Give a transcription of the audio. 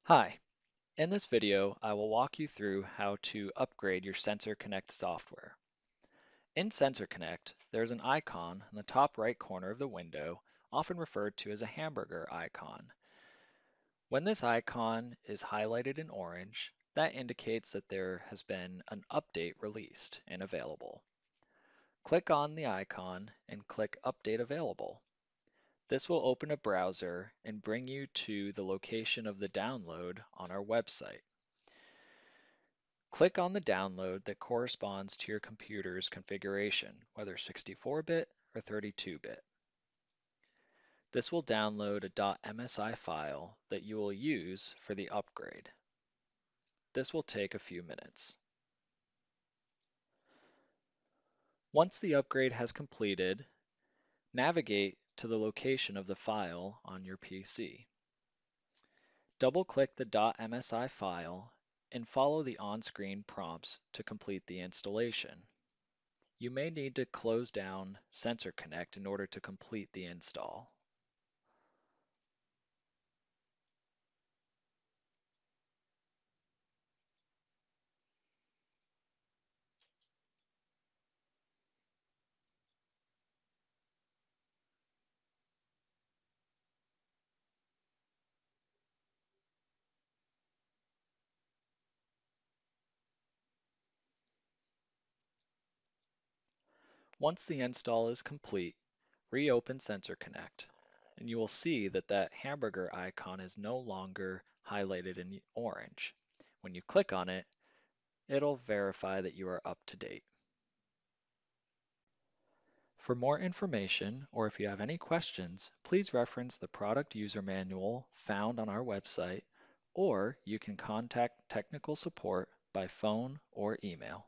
Hi, in this video I will walk you through how to upgrade your SensorConnect software. In SensorConnect, there's an icon in the top right corner of the window, often referred to as a hamburger icon. When this icon is highlighted in orange, that indicates that there has been an update released and available. Click on the icon and click Update Available. This will open a browser and bring you to the location of the download on our website. Click on the download that corresponds to your computer's configuration, whether 64-bit or 32-bit. This will download a .msi file that you will use for the upgrade. This will take a few minutes. Once the upgrade has completed, navigate to the location of the file on your PC. Double-click the .msi file and follow the on-screen prompts to complete the installation. You may need to close down SensorConnect in order to complete the install. Once the install is complete, reopen SensorConnect, and you will see that that hamburger icon is no longer highlighted in orange. When you click on it, it'll verify that you are up to date. For more information, or if you have any questions, please reference the product user manual found on our website, or you can contact technical support by phone or email.